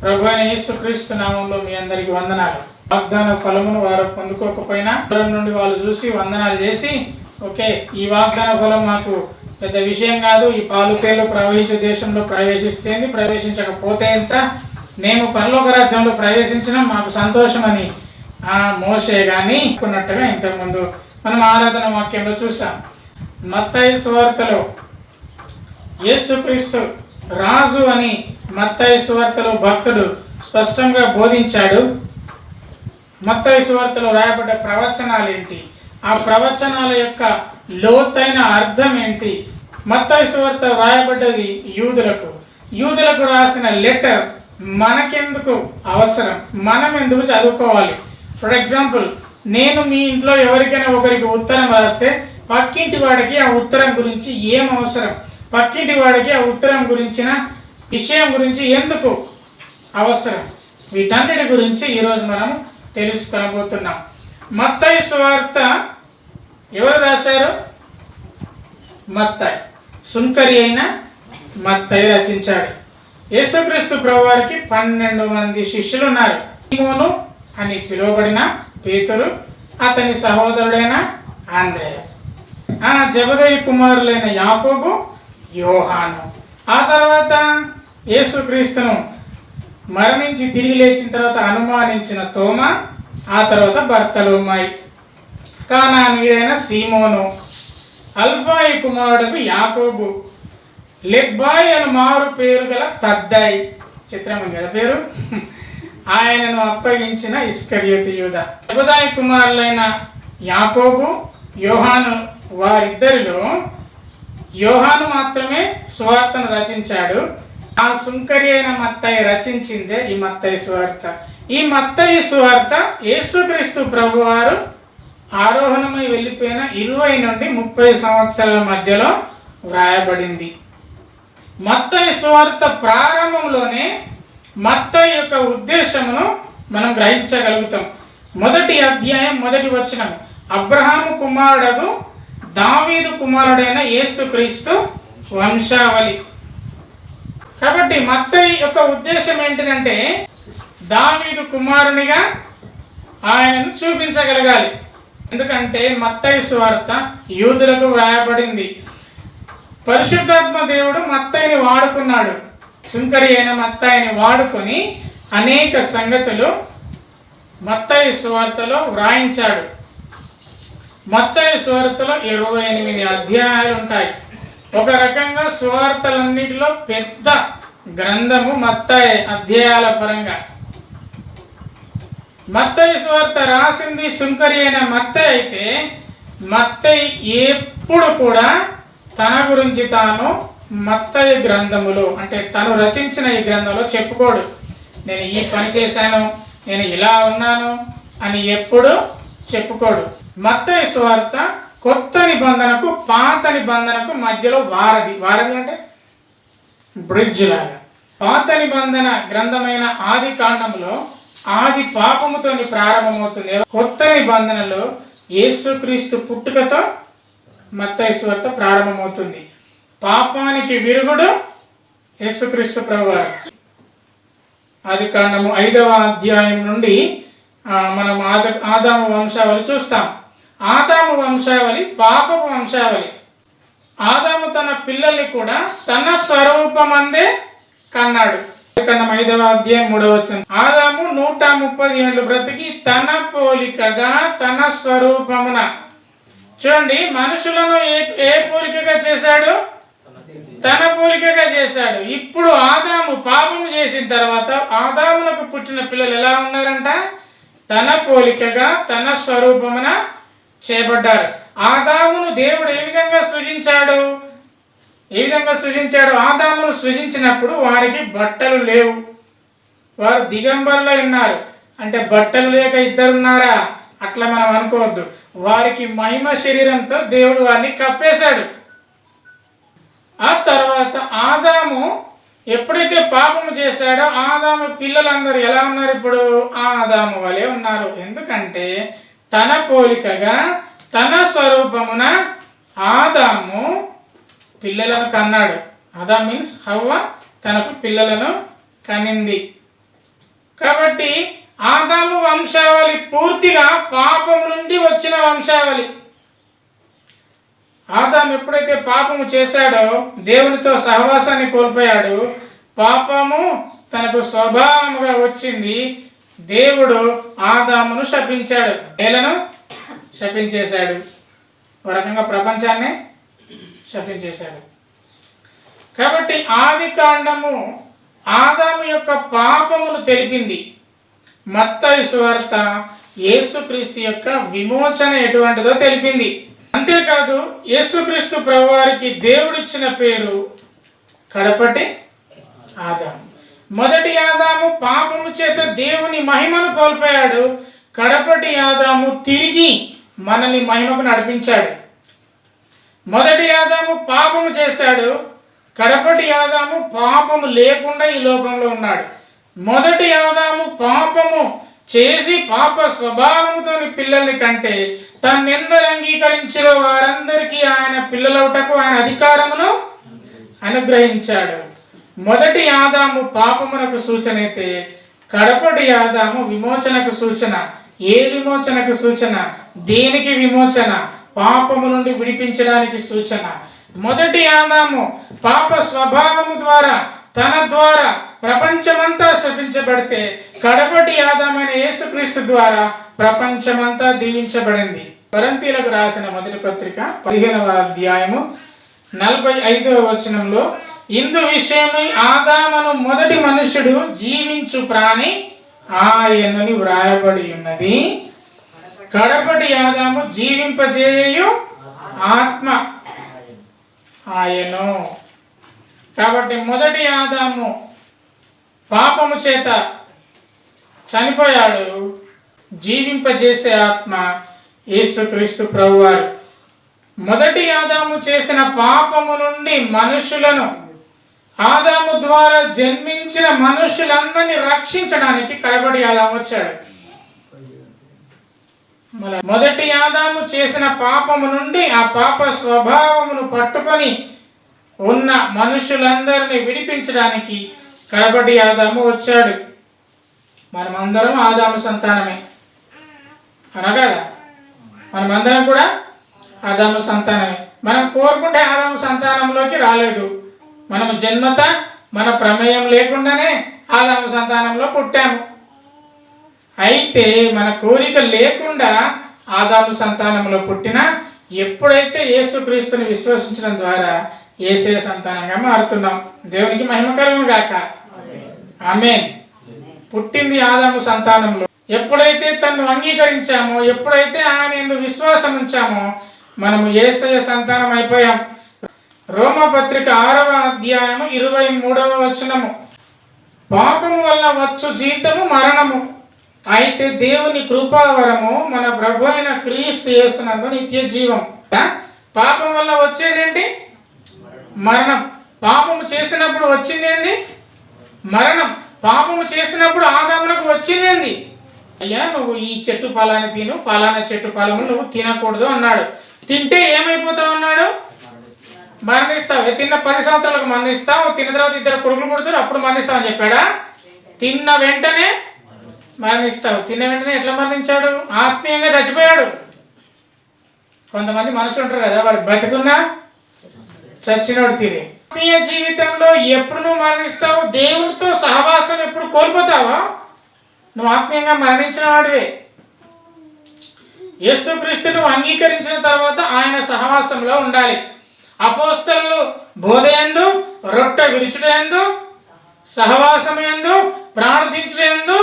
ప్రభువైన యేసుక్రీస్తు నామంలో మీ అందరికి వందనాలు. వాగ్దాన ఫలమును వారు పొందుకోకపోయినా దూరం నుండి వాళ్ళు చూసి వందనాలు చేసి, ఓకే, ఈ వాగ్దాన ఫలం మాకు పెద్ద విషయం కాదు, ఈ పాలు తేళ్లు ప్రవహించే దేశంలో ప్రవేశిస్తేంది, ప్రవేశించకపోతే ఎంత, మేము పరలోక రాజ్యంలో ప్రవేశించడం మాకు సంతోషం అని మోషే గాని అనుకున్నట్టుగా ఇంతకుముందు మనం ఆరాధన వాక్యంలో చూసాం. మత్తయి సువార్తలో యేసుక్రీస్తు రాజు అని మత్తయి సువార్తలో భక్తుడు స్పష్టంగా బోధించాడు. మత్తయి సువార్తలో రాయబడ్డ ప్రవచనాలు ఏంటి, ఆ ప్రవచనాల యొక్క లోతైన అర్థం ఏంటి? మత్తయి సువార్త రాయబడ్డది యూదులకు రాసిన లెటర్ మనకెందుకు అవసరం, మనం ఎందుకు చదువుకోవాలి? ఫర్ ఎగ్జాంపుల్, నేను మీ ఇంట్లో ఎవరికైనా ఒకరికి ఉత్తరం రాస్తే పక్కింటి వాడికి ఆ ఉత్తరం గురించి ఏం అవసరం, పక్కింటి వాడికి ఆ ఉత్తరం గురించిన విషయం గురించి ఎందుకు అవసరం, వీటన్నిటి గురించి ఈరోజు మనం తెలుసుకొనబోతున్నాం. మత్తయి సువార్త ఎవరు రాశారు? మత్తయి, సుంకరి అయిన మత్తయి రచించాడు. యేసుక్రీస్తు ప్రభువారికి 12 మంది శిష్యులు ఉన్నారు. సీమోను అని పిలువబడిన పేతురు, అతని సహోదరుడైన ఆంద్రేయ, జెబెదయి కుమారులైన యాకోబు, యోహాను. ఆ తర్వాత యేసుక్రీస్తును మరణించి తిరిగి లేచిన తర్వాత అనుమానించిన తోమా, ఆ తర్వాత బర్తలోమాయి, కానానీయుడైన సీమోను, అల్ఫాయి కుమారుడు యాకోబు, లెబ్బాయి అని మారు పేరు గల తద్దాయి, చిత్రం గల పేరు, ఆయనను అప్పగించిన ఇస్కరియోతు యూదా. జెబెదాయి కుమారులైన యాకోబు, యోహాను, వారిద్దరిలో యోహాను మాత్రమే సువార్తను రచించాడు. ఆ సుంకరి అయిన మత్తయి రచించిందే ఈ మత్తయి సువార్త. ఈ మత్తయి సువార్త యేసుక్రీస్తు ప్రభువారు ఆరోహణమై వెళ్ళిపోయిన 20 నుండి 30 సంవత్సరాల మధ్యలో వ్రాయబడింది. మత్తయి సువార్త ప్రారంభంలోనే మత్తయి యొక్క ఉద్దేశమును మనం గ్రహించగలుగుతాం. 1వ అధ్యాయం 1వ వచనం, అబ్రహాము కుమారుడగు దావీదు కుమారుడైన యేసుక్రీస్తు వంశావళి. కాబట్టి మత్తయి యొక్క ఉద్దేశం ఏంటిదంటే దావీదు కుమారునిగా ఆయనను చూపించగలగాలి. ఎందుకంటే మత్తయి సువార్త యూదులకు వ్రాయబడింది. పరిశుద్ధాత్మ దేవుడు మత్తయిని వాడుకున్నాడు. సుంకరి అయిన మత్తయిని వాడుకొని అనేక సంగతులు మత్తయి సువార్తలో వ్రాయించాడు. మత్తయి సువార్తలో 28 అధ్యాయాలు ఉంటాయి. ఒక రకంగా సువార్తలన్నిటిలో పెద్ద గ్రంథము మత్తయి అధ్యాయాల పరంగా. మత్తయి సువార్త రాసింది సుంకరి అయిన మత్తయి అయితే, మత్తయి ఎప్పుడు కూడా తన గురించి తాను మత్తయి గ్రంథములో, అంటే తను రచించిన ఈ గ్రంథంలో చెప్పుకోడు. నేను ఈ పని చేశాను, నేను ఇలా ఉన్నాను అని ఎప్పుడు చెప్పుకోడు. మత్తయి సువార్త కొత్త నిబంధనకు పాత నిబంధనకు మధ్యలో వారధి అంటే బ్రిడ్జ్ లాగా. పాత నిబంధన గ్రంథమైన ఆది కాండంలో ఆది పాపముతో ప్రారంభమవుతుంది. కొత్త నిబంధనలో యేసుక్రీస్తు పుట్టుకతో మత్తయి సువార్త ప్రారంభమవుతుంది. పాపానికి విరుగుడు యేసుక్రీస్తు ప్రభువారు. ఆది కాండము 5వ అధ్యాయం నుండి మనం ఆదాము వంశావళి చూస్తాం. ఆదాము వంశావళి పాపపు వంశావళి. ఆదాము తన పిల్లల్ని కూడా తన స్వరూపమందే కన్నాడు. 5వ అధ్యాయం 3వ వచనం, ఆదాము 130 ఏళ్ళు బ్రతికి తన పోలికగా తన స్వరూపమున. చూడండి, మనుషులను ఏ పోలికగా చేశాడు? తన పోలికగా చేశాడు. ఇప్పుడు ఆదాము పాపము చేసిన తర్వాత ఆదామునకు పుట్టిన పిల్లలు ఎలా ఉన్నారంట? తన పోలికగా తన స్వరూపమున చేయబడ్డారు. ఆదామును దేవుడు ఏ విధంగా సృజించాడు? ఆదామును సృజించినప్పుడు వారికి బట్టలు లేవు, వారు దిగంబరులై ఉన్నారు. అంటే బట్టలు లేక ఇద్దరున్నారా? అట్లా మనం అనుకోవద్దు. వారికి మహిమ శరీరంతో దేవుడు వారిని కప్పేశాడు. ఆ తర్వాత ఆదాము ఎప్పుడైతే పాపము చేశాడో ఆదాము పిల్లలందరూ ఎలా ఉన్నారు? ఇప్పుడు ఆదాము వలె ఉన్నారు. ఎందుకంటే తన పోలికగా తన స్వరూపమున ఆదాము పిల్లలను కన్నాడు. ఆదాం మీన్స్ హవ్వ తనకు పిల్లలను కనింది. కాబట్టి ఆదాము వంశావళి పూర్తిగా పాపము నుండి వచ్చిన వంశావళి. ఆదాము ఎప్పుడైతే పాపము చేశాడో దేవునితో సహవాసాన్ని కోల్పోయాడు, పాపము తనకు స్వభావముగా వచ్చింది. దేవుడు ఆదామును శపించాడు, నేలను శపించేశాడు, ఒక రకంగా ప్రపంచాన్ని శపించేశాడు. కాబట్టి ఆది కాండము ఆదాము యొక్క పాపమును తెలిపింది. మత్తయి సువార్త యేసుక్రీస్తు యొక్క విమోచన ఎటువంటిదో తెలిపింది. అంతేకాదు యేసుక్రీస్తు ప్రభువారికి దేవుడిచ్చిన పేరు కడపటి ఆదాము. మొదటి ఆదాము పాపము చేత దేవుని మహిమను కోల్పోయాడు, కడపటి ఆదాము తిరిగి మనల్ని మహిమకు నడిపించాడు. మొదటి ఆదాము పాపము చేశాడు, కడపటి ఆదాము పాపము లేకుండా ఈ లోకంలో ఉన్నాడు. మొదటి ఆదాము పాపము చేసి పాప స్వభావంతో పిల్లల్ని కంటే తన్నెందరు అంగీకరించారో వారందరికీ ఆయన పిల్లలవుటకు ఆయన అధికారమును అనుగ్రహించాడు. మొదటి ఆదాము పాపమునకు సూచన అయితే కడపటి ఆదాము విమోచనకు సూచన. ఏ విమోచనకు సూచన? దేనికి విమోచన? పాపము నుండి విడిపించడానికి సూచన. మొదటి ఆదాము పాప స్వభావము ద్వారా తన ద్వారా ప్రపంచమంతా శపించబడితే కడపటి ఆదామైన యేసుక్రీస్తు ద్వారా ప్రపంచమంతా దీవించబడింది. కొరింథీయులకు రాసిన మొదటి పత్రిక 15వ అధ్యాయము 45వ వచనంలో ఇందు విషయమై ఆదామును మొదటి మనుషుడు జీవించు ప్రాణి ఆయనని వ్రాయబడి ఉన్నది, కడపటి ఆదాము జీవింపజేయు ఆత్మ ఆయను. కాబట్టి మొదటి ఆదాము పాపము చేత చనిపోయాడు, జీవింపజేసే ఆత్మ యేసుక్రీస్తు ప్రభువారు. మొదటి ఆదాము చేసిన పాపము నుండి మనుషులను, ఆదాము ద్వారా జన్మించిన మనుషులందరినీ రక్షించడానికి కడపటి ఆదాము వచ్చాడు. మొదటి ఆదాము చేసిన పాపము నుండి ఆ పాప స్వభావమును పట్టుకొని ఉన్న మనుషులందరినీ విడిపించడానికి కడపటి ఆదాము వచ్చాడు. మనమందరం ఆదాము సంతానమే అనగా మనమందరం కూడా ఆదాము సంతానమే. మనం కోరుకుంటే ఆదాము సంతానంలోకి రాలేదు. మనము జన్మత మన ప్రమేయం లేకుండానే ఆదాము సంతానంలో పుట్టాము. అయితే మన కోరిక లేకుండా ఆదాము సంతానంలో పుట్టిన ఎప్పుడైతే యేసుక్రీస్తుని విశ్వసించడం ద్వారా యేసయ్య సంతానంగా మారుతున్నాం. దేవునికి మహిమ కలుగును గాక. ఆమేన్. పుట్టింది ఆదాము సంతానంలో. ఎప్పుడైతే తన్ను అంగీకరించామో, ఎప్పుడైతే ఆయన యందు విశ్వాసం ఉంచామో మనము యేసయ్య సంతానం అయిపోయాం. రోమపత్రిక 6వ అధ్యాయము 23వ వచనము, పాపము వల్ల వచ్చు జీతము మరణము, అయితే దేవుని కృపావరము మన ప్రభు అయిన క్రీస్తు యేసునందు నిత్య జీవం. పాపం వల్ల వచ్చేదేంటి? మరణం. పాపము చేసినప్పుడు వచ్చిందేంది? మరణం. పాపము చేసినప్పుడు ఆదామునకు వచ్చిందేంది? అయ్యా నువ్వు ఈ చెట్టు ఫలాన్ని తిను, ఫలానా చెట్టు ఫలము నువ్వు తినకూడదు అన్నాడు. తింటే ఏమైపోతావు అన్నాడు? మరణిస్తావు. తిన్న 10 సంవత్సరాలకు మరణిస్తావు, తిన్న తర్వాత 2 కొడుకులు పుడతారు, అప్పుడు మరణిస్తావు అని చెప్పాడా? తిన్న వెంటనే మరణిస్తావు. తిన్న వెంటనే ఎట్లా మరణించాడు? ఆత్మీయంగా చచ్చిపోయాడు. కొంతమంది మనుషులు ఉంటారు కదా, వాడు బతుకున్నా చచ్చినోడు తీరే. ఆత్మీయ జీవితంలో ఎప్పుడు నువ్వు మరణిస్తావు? దేవునితో సహవాసం ఎప్పుడు కోల్పోతావో నువ్వు ఆత్మీయంగా మరణించిన వాడివే. యేసుక్రీస్తును అంగీకరించిన తర్వాత ఆయన సహవాసంలో ఉండాలి. అపోస్తలులు బోధయందు, రొట్టె విరుచుటయందు, సహవాసమయందు, ప్రార్థించుటయందు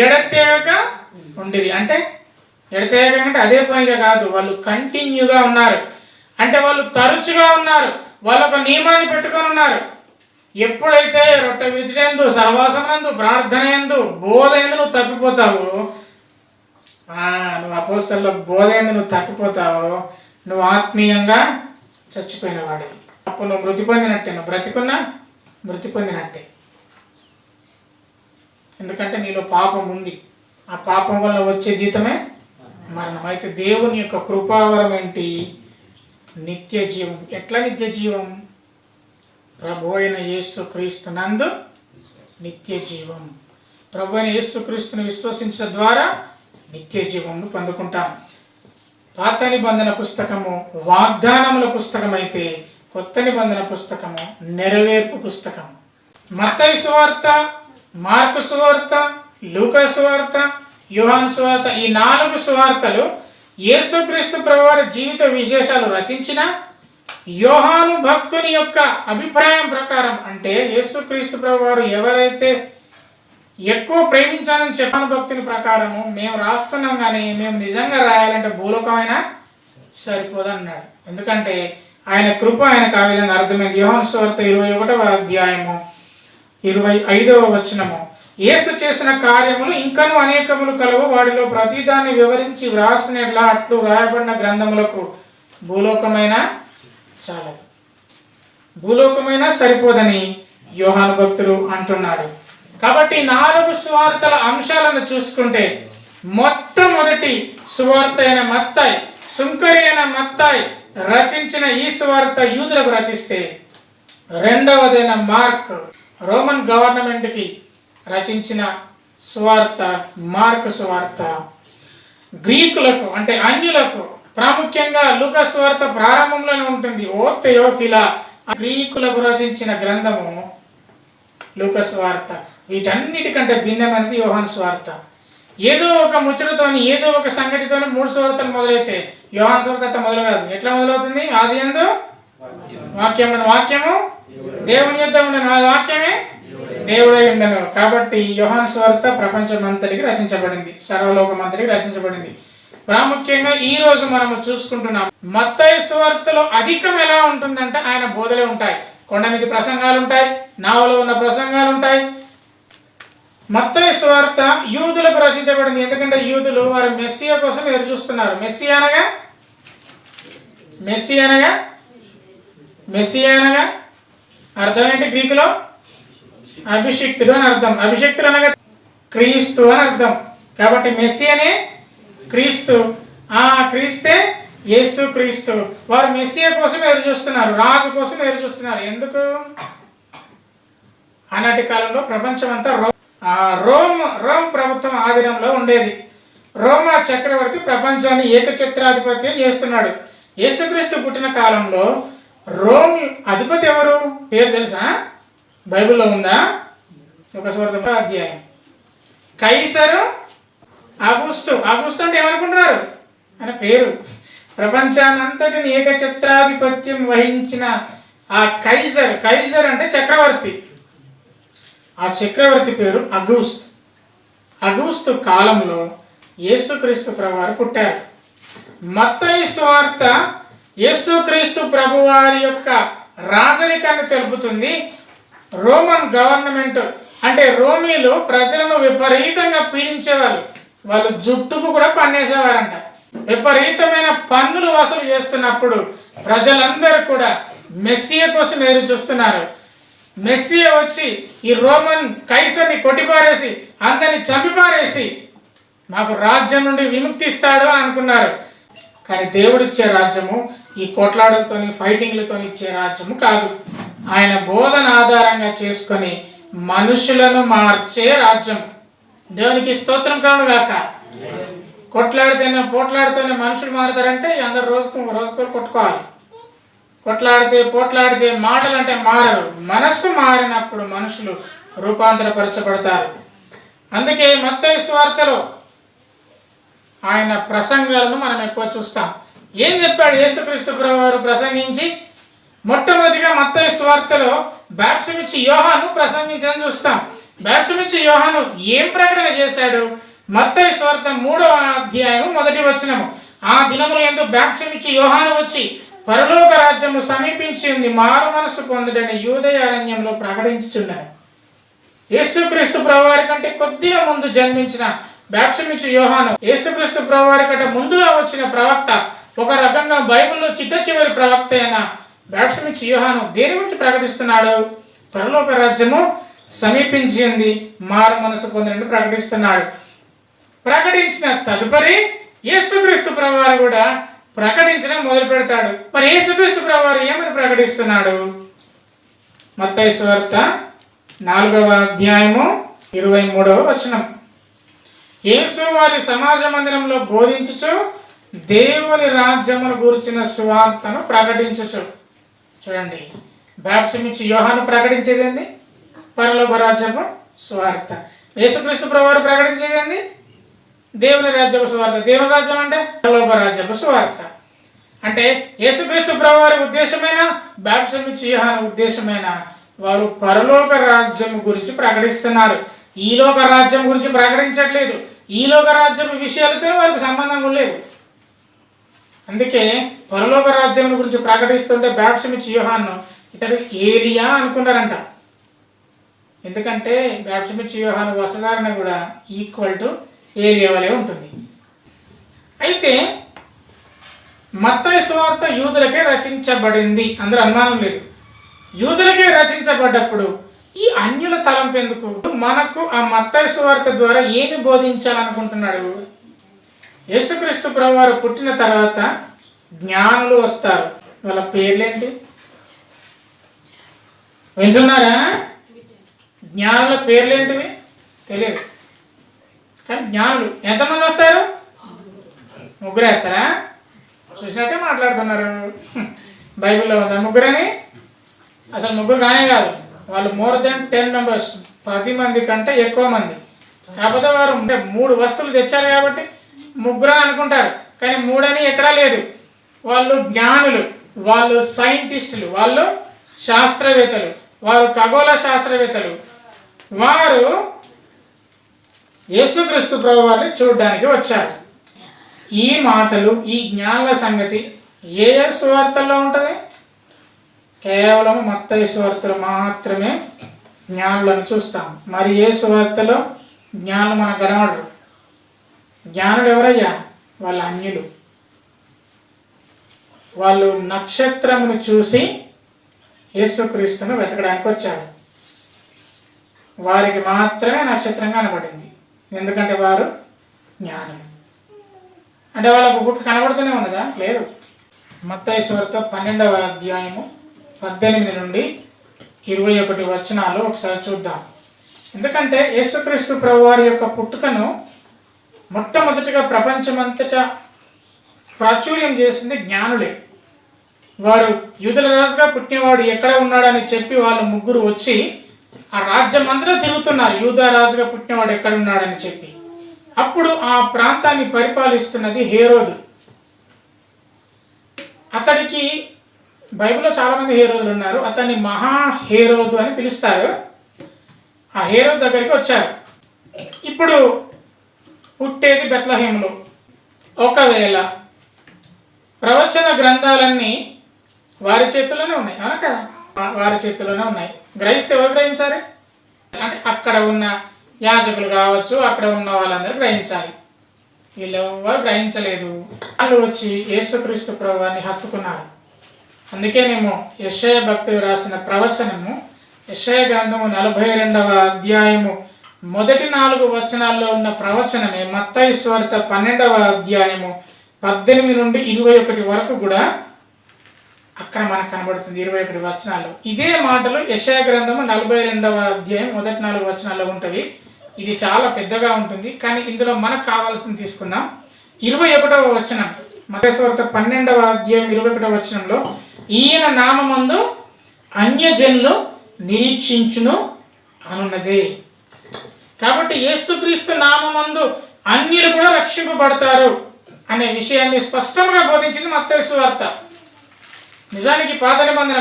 ఎడతెగక ఉండిరి. అంటే ఎడతెగక అంటే అదే పనిగా కాదు, వాళ్ళు కంటిన్యూగా ఉన్నారు. అంటే వాళ్ళు తరచుగా ఉన్నారు, వాళ్ళు ఒక నియమాన్ని పెట్టుకొని ఉన్నారు. ఎప్పుడైతే రొట్టె విరుచుటయందు, సహవాసమునందు, ప్రార్థన యందు, బోధ యందు నువ్వు తప్పిపోతావు, నువ్వు అపోస్తలుల బోధ యందు నువ్వు తప్పిపోతావు, నువ్వు ఆత్మీయంగా చచ్చిపోయిన వాడివి. అప్పుడు నువ్వు మృతి పొందినట్టే, నువ్వు బ్రతికున్నా మృతి పొందినట్టే. ఎందుకంటే నీలో పాపం ఉంది, ఆ పాపం వల్ల వచ్చే జీతమే మరణం. అయితే దేవుని యొక్క కృపావరం ఏంటి? నిత్య జీవం. ఎట్లా నిత్య జీవం? ప్రభు అయిన యేసుక్రీస్తు నందు నిత్య జీవం. ప్రభువైన యేసుక్రీస్తుని విశ్వసించడం ద్వారా నిత్య జీవమును పొందుకుంటాం. పాత నిబంధన పుస్తకము వాగ్దానముల పుస్తకం అయితే, కొత్త నిబంధన పుస్తకము నెరవేర్పు పుస్తకం. మత్తయి సువార్త, మార్కు సువార్త, లూకా సువార్త, యోహాను సువార్త, ఈ 4 సువార్తలు యేసుక్రీస్తు ప్రభువారి జీవిత విశేషాలు రచించిన యోహాను భక్తుని యొక్క అభిప్రాయం ప్రకారం, అంటే యేసుక్రీస్తు ప్రభువారు ఎవరైతే ఎక్కువ ప్రేమించాలని చెప్పాను భక్తుని ప్రకారము మేము రాస్తున్నాం, కానీ మేము నిజంగా రాయాలంటే భూలోకమైనా సరిపోదన్నాడు. ఎందుకంటే ఆయన కృప ఆయనకు ఆ విధంగా అర్థమైంది. యోహాను సువార్త 21వ అధ్యాయము 25వ వచనము, యేసు చేసిన కార్యములు ఇంకను అనేకములు కలవు, వాటిలో ప్రతిదాన్ని వివరించి వ్రాసినట్లా అట్లు వ్రాయబడిన గ్రంథములకు భూలోకమైనా చాలదు, భూలోకమైనా సరిపోదని యోహాను భక్తుడు అంటున్నాడు. కాబట్టి 4 సువార్తల అంశాలను చూసుకుంటే, మొట్టమొదటి సువార్త అయిన మత్తాయి, సుంకరి అయిన మత్తాయి రచించిన ఈ సువార్త యూదులకు రచిస్తే, రెండవదైన మార్క్ రోమన్ గవర్నమెంట్కి రచించిన సువార్త మార్కు సువార్త గ్రీకులకు అంటే అన్యులకు, ప్రాముఖ్యంగా లూకా సువార్త ప్రారంభంలోనే ఉంటుంది. ఓ థెయోఫిలా, గ్రీకులకు రచించిన గ్రంథము లూకా సువార్త. వీటన్నిటికంటే భిన్నమైనది యోహాను సువార్త. ఏదో ఒక ముచ్చటతోని, ఏదో ఒక సంగతితోని 3 సువార్తలు మొదలైతే యోహాను సువార్త మొదలు కాదు. ఎట్లా మొదలవుతుంది? ఆదియందు వాక్యం, వాక్యము దేవుని యొద్ద ఉండెను, ఆ వాక్యమే దేవుడై ఉండెను. కాబట్టి యోహాను సువార్త ప్రపంచమంతటికి రచించబడింది, సర్వలోకమంతటికి రచించబడింది. ప్రాముఖ్యంగా ఈ రోజు మనము చూసుకుంటున్నాం. మత్తయి సువార్తలో అధికం ఎలా ఉంటుందంటే ఆయన బోధలే ఉంటాయి, కొండ మీద ప్రసంగాలు ఉంటాయి, నావలో ఉన్న ప్రసంగాలు ఉంటాయి. మత్తయి సువార్త యూదులకు రచించబడింది, ఎందుకంటే యూదులు వారి మెస్సియా కోసం ఎదురు చూస్తున్నారు. మెస్సియా అనగా అర్థం ఏంటి? గ్రీకులో అభిషిక్తుడు అని అర్థం. అభిషిక్తుడు అనగా క్రీస్తు అని అర్థం. కాబట్టి మెస్సియానే క్రీస్తు, ఆ క్రీస్తే యేసు క్రీస్తు. వారు మెస్సియా కోసం ఎదురు చూస్తున్నారు, రాజు కోసం ఎదురు చూస్తున్నారు. ఎందుకు? ఆనాటి కాలంలో ప్రపంచం అంతా రోమ్ ప్రభుత్వం ఆధీనంలో ఉండేది. రోమా చక్రవర్తి ప్రపంచాన్ని ఏకఛత్రాధిపత్యం చేస్తున్నాడు. యేసుక్రీస్తు పుట్టిన కాలంలో రోమ్ అధిపతి ఎవరు? పేరు తెలుసా? బైబిల్లో ఉందా? ఒక అధ్యాయం, కైసరు ఆగుస్తు. ఆగుస్తు అంటే ఏమనుకుంటున్నారు? ఆయన పేరు. ప్రపంచానంతటిని ఏకఛత్రాధిపత్యం వహించిన ఆ కైజర్ అంటే చక్రవర్తి. ఆ చక్రవర్తి పేరు అగుస్తు. అగుస్తు కాలంలో యేసుక్రీస్తు ప్రభువారు పుట్టారు. మత్తయి సువార్త యేసుక్రీస్తు ప్రభువారి యొక్క రాజరికాన్ని తెలుపుతుంది. రోమన్ గవర్నమెంట్ అంటే రోమీలు ప్రజలను విపరీతంగా పీడించేవారు. వాళ్ళు జుట్టుకు కూడా పన్నేసేవారంట. విపరీతమైన పన్నులు వసూలు చేస్తున్నప్పుడు ప్రజలందరూ కూడా మెస్సియా కోసం ఎదురు చూస్తున్నారు. మెస్సియా వచ్చి ఈ రోమన్ కైసర్ని కొట్టిపారేసి, అందరిని చంపిపారేసి మాకు రాజ్యం నుండి విముక్తిస్తాడు అని అనుకున్నారు. కానీ దేవుడిచ్చే రాజ్యము ఈ కొట్లాడలతోని, ఫైటింగ్లతో ఇచ్చే రాజ్యము కాదు. ఆయన బోధన ఆధారంగా చేసుకొని మనుషులను మార్చే రాజ్యం. దేవునికి స్తోత్రం కానుగాక. పోట్లాడితేనే మనుషులు మారుతారంటే అందరు రోజుకు కొట్టుకోవాలి. పోట్లాడితే మాటలు అంటే మారరు, మనస్సు మారినప్పుడు మనుషులు రూపాంతరపరచబడతారు. అందుకే మత్తయి సువార్తలో ఆయన ప్రసంగాలను మనం ఎక్కువ చూస్తాం. ఏం చెప్పాడు యేసుక్రీస్తు ప్రభువారు ప్రసంగించి? మొట్టమొదటిగా మత్తయి సువార్తలో బాప్తిసమిచ్చి యోహాను ప్రసంగించని చూస్తాం. బాప్తిసమిచ్చి యోహాను ఏం ప్రకటన చేశాడు? మత్తయి సువార్త 3వ అధ్యాయం 1వ వచనము, ఆ దినముల యందు బాప్తిసమిచ్చి యోహాను వచ్చి పరలోక రాజ్యము సమీపించి ఉంది, మారు మనసు పొందుడని యూదయ అరణ్యంలో ప్రకటించుచున్నాడు. యేసుక్రీస్తు ప్రభువారి కంటే కొద్దిగా ముందు జన్మించిన బాప్తిసమిచ్చి యోహాను యేసుక్రీస్తు ప్రభువారి కంటే ముందుగా వచ్చిన ప్రవక్త. ఒక రకంగా బైబిల్లో చిట్ట ప్రవక్త అయిన బాప్తిసమిచ్చి యోహాను దేని గురించి ప్రకటిస్తున్నాడు? పరలోక రాజ్యము సమీపించింది, మారు మనసు పొందినని ప్రకటిస్తున్నాడు. ప్రకటించిన తదుపరి యేసుక్రీస్తు ప్రభువారు కూడా ప్రకటించడం మొదలు పెడతాడు. మరి యేసుక్రీస్తు ప్రభువారు ఏమని ప్రకటిస్తున్నాడు? మత్తయి సువార్త 4వ అధ్యాయము 23వ వచనం. యేసు వారి సమాజ మందిరంలో బోధించుచు దేవుని రాజ్యమును గురించిన సువార్తను ప్రకటించుచు. చూడండి, బాప్తిసమిచ్చి యోహాను ప్రకటించేదేంది? పరలోక రాజ్యము సువార్త. యేసుక్రీస్తు ప్రభువారు ప్రకటించేదేంది? దేవుని రాజ్యపు సువార్త. దేవుని రాజ్యం అంటే పరలోక రాజ్యపు సువార్త. అంటే యేసుక్రీస్తు ప్రభువారి ఉద్దేశమైన, బాప్తిసమిచ్చి యోహాను ఉద్దేశమైన వారు పరలోక రాజ్యం గురించి ప్రకటిస్తున్నారు. ఈ లోక రాజ్యం గురించి ప్రకటించట్లేదు. ఈ లోక రాజ్యం విషయాలతో వారికి సంబంధం లేదు. అందుకే పరలోక రాజ్యం గురించి ప్రకటిస్తుంటే బాప్తిసమిచ్చి యోహాను ఇతడు ఏలియా అనుకున్నారంట. ఎందుకంటే బాప్తిసమిచ్చి యోహాను వస్త్రధారణ కూడా ఈక్వల్ టు ఏలియా వలె ఉంటుంది. అయితే మత్తయి సువార్త యూదులకే రచించబడింది, అందరూ అనుమానం లేదు. యూదులకే రచించబడ్డప్పుడు ఈ అన్యుల తలంపు ఎందుకు? మనకు ఆ మత్తయి సువార్త ద్వారా ఏమి బోధించాలనుకుంటున్నాడు? యేసుక్రీస్తు ప్రభువారు పుట్టిన తర్వాత జ్ఞానులు వస్తారు. వాళ్ళ పేర్లేంటి వింటున్నారా? జ్ఞానుల పేర్లేంటివి తెలియదు. కానీ జ్ఞానులు ఎంతమంది వస్తారు? ముగ్గురు వేస్తారా? చూసినట్టే మాట్లాడుతున్నారు. బైబిల్లో ఉందా ముగ్గురని? అసలు ముగ్గురు కానే కాదు, వాళ్ళు మోర్ దెన్ 10 మెంబర్స్, 10 మంది కంటే ఎక్కువ మంది. కాకపోతే వారు 3 వస్తువులు తెచ్చారు కాబట్టి ముగ్గురు అనుకుంటారు, కానీ 3 అని ఎక్కడా లేదు. వాళ్ళు జ్ఞానులు, వాళ్ళు సైంటిస్టులు, వాళ్ళు శాస్త్రవేత్తలు, వారు ఖగోళ శాస్త్రవేత్తలు. వారు యేసుక్రీస్తు ప్రభువారిని చూడడానికి వచ్చారు. ఈ మాటలు, ఈ జ్ఞానుల సంగతి ఏ సువార్తల్లో ఉంటుంది? కేవలం మత్తయి సువార్తలో మాత్రమే జ్ఞానులను చూస్తాం. మరి ఏ సువార్తలో జ్ఞానులు మనకు కనబడరు. జ్ఞానులు ఎవరయ్యా? వాళ్ళ అన్యులు. వాళ్ళు నక్షత్రమును చూసి యేసుక్రీస్తును వెతకడానికి వచ్చారు. వారికి మాత్రమే నక్షత్రం కనబడింది, ఎందుకంటే వారు జ్ఞానులు. అంటే వాళ్ళకు బుక్ కనబడుతూనే ఉన్నదా? లేదు. మత్తయి సువార్త 12వ అధ్యాయము 18 నుండి 21 వచనాలు ఒకసారి చూద్దాం. ఎందుకంటే యేసుక్రీస్తు ప్రభువారి యొక్క పుట్టుకను మొట్టమొదటిగా ప్రపంచమంతటా ప్రాచుర్యం చేసింది జ్ఞానులే. వారు యూదుల రాజుగా పుట్టినవాడు ఎక్కడ ఉన్నాడని చెప్పి వాళ్ళు ముగ్గురు వచ్చి ఆ రాజ్యం అంతా తిరుగుతున్నారు, యూదా రాజుగా పుట్టినవాడు ఎక్కడ ఉన్నాడని చెప్పి. అప్పుడు ఆ ప్రాంతాన్ని పరిపాలిస్తున్నది హేరోదు. అతడికి బైబిల్లో చాలామంది హేరోదులు ఉన్నారు. అతన్ని మహా హేరోదు అని పిలుస్తారు. ఆ హేరోదు దగ్గరికి వచ్చారు. ఇప్పుడు పుట్టేది బెత్లెహేములో. ఒకవేళ ప్రవచన గ్రంథాలన్నీ వారి చేతుల్లోనే ఉన్నాయి, అవునా కదా? వారి చేతుల్లోనే ఉన్నాయి. గ్రహిస్తే ఎవరు గ్రహించాలి? అంటే అక్కడ ఉన్న యాజకులు కావచ్చు, అక్కడ ఉన్న వాళ్ళందరూ గ్రహించాలి. వీళ్ళు ఎవరు గ్రహించలేదు. వాళ్ళు వచ్చి యేసుక్రీస్తు ప్రభువాన్ని హత్తుకున్నారు. అందుకేనేమో యెషయా భక్తుడు రాసిన ప్రవచనము, యెషయా గ్రంథము 42వ అధ్యాయము మొదటి 4 వచనాల్లో ఉన్న ప్రవచనమే మత్తయి సువార్త 12వ అధ్యాయము 18 నుండి 21 వరకు కూడా అక్కడ మనకు కనబడుతుంది. 21 వచనాల్లో ఇదే మాటలు యెషయా గ్రంథము 42వ అధ్యాయం మొదటి 4 వచనాల్లో ఉంటుంది. ఇది చాలా పెద్దగా ఉంటుంది, కానీ ఇందులో మనకు కావాల్సింది తీసుకున్నాం. 21వ వచనం, మత్తయి సువార్త 12వ అధ్యాయం 21వ వచనంలో, ఈయన నామమందు అన్యజనులు నిరీక్షించును అనున్నదే. కాబట్టి యేసుక్రీస్తు నామమందు అన్యులు కూడా రక్షింపబడతారు అనే విషయాన్ని స్పష్టంగా బోధించింది మత్తయి సువార్త. నిజానికి పాత నిబంధన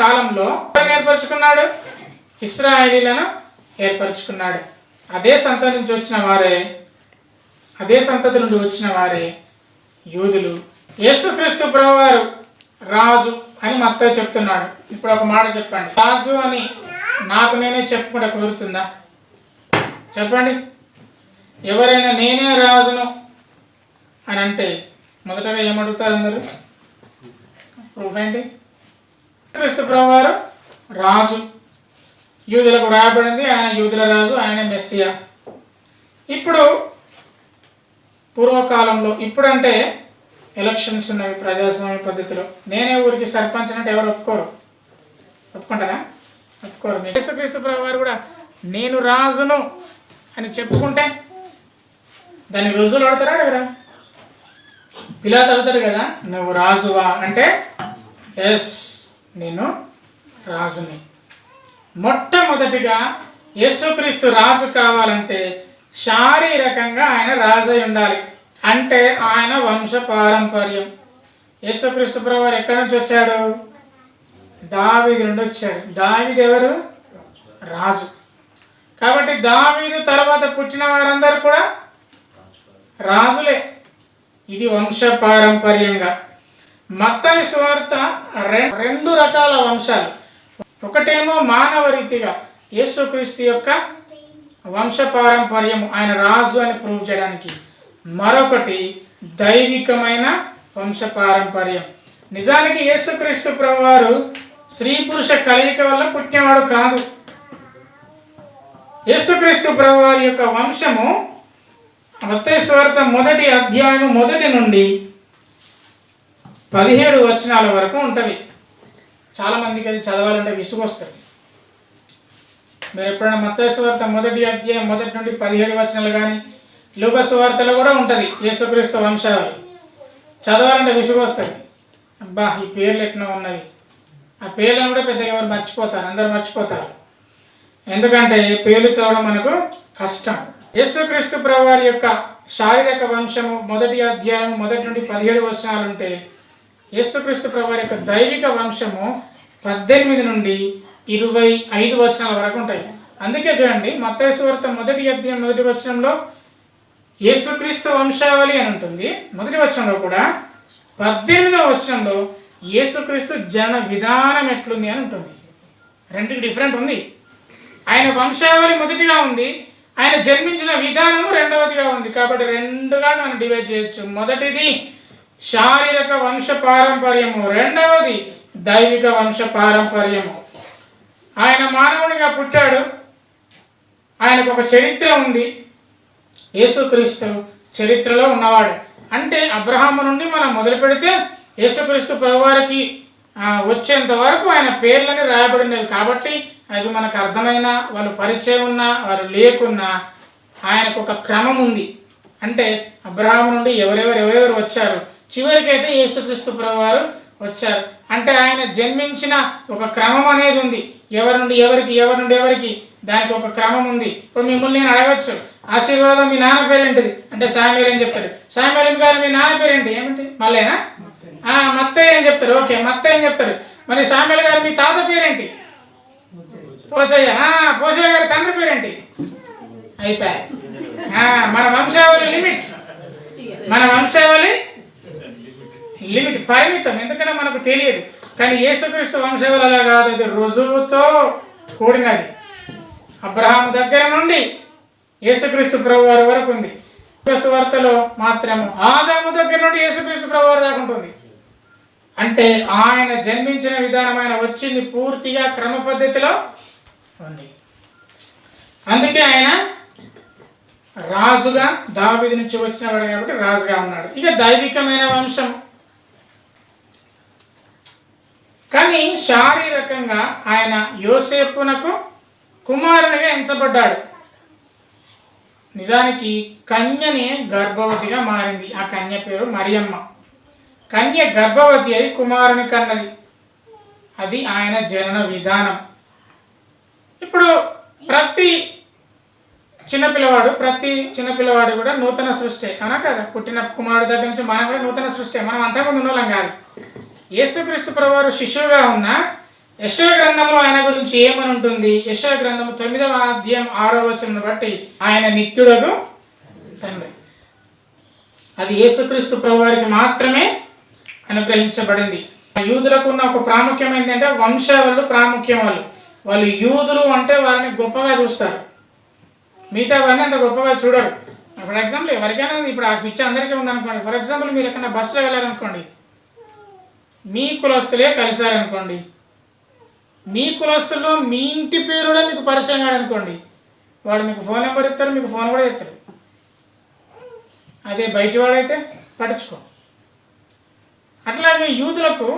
కాలంలో ఏర్పరచుకున్నాడు, ఇశ్రాయేలీలను ఏర్పరచుకున్నాడు. అదే సంతతి నుంచి వచ్చిన వారే యూదులు. యేసుక్రీస్తు ప్రభువారు రాజు అని మత్తయి చెప్తున్నాడు. ఇప్పుడు ఒక మాట చెప్పండి, రాజు అని నాకు నేనే చెప్పుకుంటే కుదురుతుందా? చెప్పండి. ఎవరైనా నేనే రాజును అని అంటే మొదటగా ఏమడుగుతారు అందరూ? ప్రూఫ్ ఏంటి? క్రీస్తు ప్రభువారు రాజు, యూదులకు రాయబడింది, ఆయన యూదుల రాజు, ఆయన మెస్సియా. ఇప్పుడు పూర్వకాలంలో, ఇప్పుడంటే ఎలక్షన్స్ ఉన్నవి ప్రజాస్వామ్య పద్ధతిలో, నేనే ఊరికి సర్పంచ్ అంటే ఎవరు ఒప్పుకోరు? ఒప్పుకుంటారా? ఒప్పుకోరు. యేసుక్రీస్తు ప్రభు వారు కూడా నేను రాజును అని చెప్పుకుంటే దాన్ని రుజువులు ఆడతారా ఎవరా? పిలాతు అడుగుతారు కదా, నువ్వు రాజువా అంటే ఎస్ నేను రాజుని. మొట్టమొదటిగా యేసుక్రీస్తు రాజు కావాలంటే శారీరకంగా ఆయన రాజు అయి ఉండాలి. అంటే ఆయన వంశ పారంపర్యం. యేసుక్రీస్తు ప్రభువారు ఎక్కడి నుంచి వచ్చాడు? దావీదు నుండి వచ్చాడు. దావీదు ఎవరు? రాజు. కాబట్టి దావీదు తర్వాత పుట్టిన వారందరూ కూడా రాజులే. ఇది వంశ పారంపర్యంగా. మత్తయి సువార్త రెండు రకాల వంశాలు. ఒకటేమో మానవ రీతిగా యేసుక్రీస్తు యొక్క వంశ పారంపర్యము, ఆయన రాజు అని ప్రూవ్ చేయడానికి. మరొకటి దైవికమైన వంశ పారంపర్యం. నిజానికి యేసుక్రీస్తు ప్రభువారు స్త్రీ పురుష కలయిక వల్ల పుట్టినవాడు కాదు. యేసుక్రీస్తు ప్రభువారి యొక్క వంశము మత్తయి సువార్త 1వ అధ్యాయం 1 నుండి 17 వచనాల వరకు ఉంటవి. చాలామందికి అది చదవాలంటే విసుగొస్తుంది. మీరు ఎప్పుడైనా మత్తయి సువార్త 1వ అధ్యాయం 1 నుండి 17 వచనాలు కానీ లూకా సువార్తలో కూడా ఉంటుంది యేసుక్రీస్తు వంశావళి. చదవాలంటే విసుగొస్తుంది. అబ్బా ఈ పేర్లు ఎట్లా ఉన్నవి, ఆ పేర్లను కూడా పెద్దగా ఎవరు మర్చిపోతారు, అందరు మర్చిపోతారు. ఎందుకంటే పేర్లు చదవడం మనకు కష్టం. యేసుక్రీస్తు ప్రభువారి యొక్క శారీరక వంశము 1వ అధ్యాయం 1 నుండి 17 వచనాలు ఉంటే, యేసుక్రీస్తు ప్రభువారి యొక్క దైవిక వంశము 18 నుండి 25 వచనాల వరకు ఉంటాయి. అందుకే చూడండి మత్తయి సువార్త 1వ అధ్యాయం 1వ వచనంలో యేసుక్రీస్తు వంశావళి అని ఉంటుంది 1వ వచనంలో కూడా. 18వ వచనంలో యేసుక్రీస్తు జన విధానం ఎట్లుంది అని ఉంటుంది. రెండుకి డిఫరెంట్ ఉంది. ఆయన వంశావళి మొదటిగా ఉంది, ఆయన జన్మించిన విధానము రెండవదిగా ఉంది. కాబట్టి రెండుగా మనం డివైడ్ చేయొచ్చు. మొదటిది శారీరక వంశ పారంపర్యము, రెండవది దైవిక వంశ పారంపర్యము. ఆయన మానవునిగా పుట్టాడు, ఆయనకు ఒక చరిత్ర ఉంది. యేసుక్రీస్తు చరిత్రలో ఉన్నవాడు. అంటే అబ్రహాము నుండి మనం మొదలు పెడితే యేసుక్రీస్తు ప్రభువారికి వచ్చేంత వరకు ఆయన పేర్లని రాయబడినవి. కాబట్టి అవి మనకు అర్థమైన, వాళ్ళు పరిచయం ఉన్నా వారు లేకున్నా ఆయనకు ఒక క్రమం ఉంది. అంటే అబ్రహాము నుండి ఎవరెవరు వచ్చారు, చివరికైతే యేసుక్రీస్తు ప్రభువారు వచ్చారు. అంటే ఆయన జన్మించిన ఒక క్రమం అనేది ఉంది. ఎవరి నుండి ఎవరికి దానికి ఒక క్రమం ఉంది. ఇప్పుడు మిమ్మల్ని నేను అడగచ్చు, ఆశీర్వాదం మీ నాన్న పేరేంటిది అంటే శామ్యూల్ అని చెప్తాడు. శామ్యూల్ గారు మీ నాన్న పేరేంటి? ఏమిటి మళ్ళేనా? మత్తయ్య అని చెప్తారు. ఓకే మత్తయ్య అని చెప్తారు. మరి శామ్యూల్ గారు మీ తాత పేరేంటి? పోసయ్య. పోసయ్య గారి తండ్రి పేరేంటి? అయిపోయాయి. మన వంశావళి లిమిట్ పరిమితం. ఎందుకంటే మనకు తెలియదు. కానీ యేసుక్రీస్తు వంశావళి అలా కాదు, అది రుజువుతో కూడినది. అబ్రహాము దగ్గర నుండి యేసుక్రీస్తు ప్రభువారి వరకు ఉంది. సువార్తలో మాత్రము ఆదాము దగ్గర నుండి యేసుక్రీస్తు ప్రభువారి దాకా ఉంటుంది. అంటే ఆయన జన్మించిన విధానం, ఆయన వచ్చింది పూర్తిగా క్రమ పద్ధతిలో ఉంది. అందుకే ఆయన రాజుగా దావీదు నుంచి వచ్చినవాడు కాబట్టి రాజుగా ఉన్నాడు. ఇక దైవికమైన వంశం. కానీ శారీరకంగా ఆయన యోసేపునకు కుమారునిగా ఎంచబడ్డాడు. నిజానికి కన్యని గర్భవతిగా మారింది. ఆ కన్య పేరు మరియమ్మ. కన్య గర్భవతి అయి కుమారుని కన్నది. అది ఆయన జనన విధానం. ఇప్పుడు ప్రతి చిన్నపిల్లవాడు కూడా నూతన సృష్టి అవునా కదా? పుట్టిన కుమారుడు దగ్గర నుంచి మనం కూడా నూతన సృష్టి. మనం అంతకుముందు ఉన్నోళ్ళం కాదు. యేసుక్రీస్తు ప్రభువారు శిశువుగా ఉన్న యెషయా గ్రంథంలో ఆయన గురించి ఏమని ఉంటుంది? యెషయా గ్రంథం 9వ అధ్యాయం 6వ వచనం బట్టి ఆయన నిత్యుడగు తండ్రి. అది యేసుక్రీస్తు ప్రభువారికి మాత్రమే అనుగ్రహించబడింది. యూదులకు ఉన్న ఒక ప్రాముఖ్యం ఏంటంటే వంశావళులు ప్రాముఖ్యం. వాళ్ళు యూదులు అంటే వారిని గొప్పగా చూస్తారు, మిగతా వారిని అంత గొప్పగా చూడరు. ఫర్ ఎగ్జాంపుల్ ఎవరికైనా ఇప్పుడు ఆ పిచ్చి అందరికీ ఉందనుకోండి. ఫర్ ఎగ్జాంపుల్ మీరు ఎక్కడైనా బస్సులో వెళ్ళారనుకోండి, మీ కులస్తులే కలిశారనుకోండి, మీ కులస్తుల్లో మీ ఇంటి పేరు కూడా మీకు పరిచయం కాడనుకోండి, వాడు మీకు ఫోన్ నెంబర్ ఇస్తారు, మీకు ఫోన్ కూడా ఇస్తారు. అదే బయటి వాడైతే పట్టించుకో. అట్లాగే యూదులకు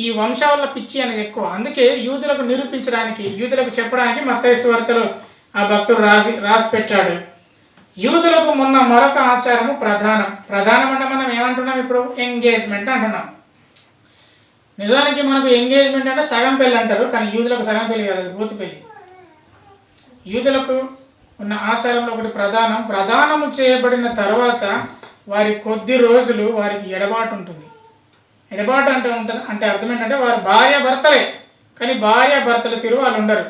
ఈ వంశావళ పిచ్చి అనేది ఎక్కువ. అందుకే యూదులకు నిరూపించడానికి, యూదులకు చెప్పడానికి మత్తయి సువార్తలో ఆ భక్తుడు రాసి పెట్టాడు. యూదులకు మొన్న మరొక ఆచారము ప్రధానం అంటే మనం ఏమంటున్నాం ఇప్పుడు? ఎంగేజ్మెంట్ అంటున్నాం. నిజానికి మనకు ఎంగేజ్మెంట్ అంటే సగం పెళ్ళి అంటారు, కానీ యూదులకు సగం పెళ్ళి కాదు, పూర్తి పెళ్ళి. యూదులకు ఉన్న ఆచారంలో ఒకటి ప్రధానము చేయబడిన తర్వాత వారి కొద్ది రోజులు వారికి ఎడబాటు ఉంటుంది. ఎడబాటు అంటే అర్థం ఏంటంటే వారు భార్యాభర్తలే, కానీ భార్యాభర్తల తీరు వాళ్ళు ఉండరు.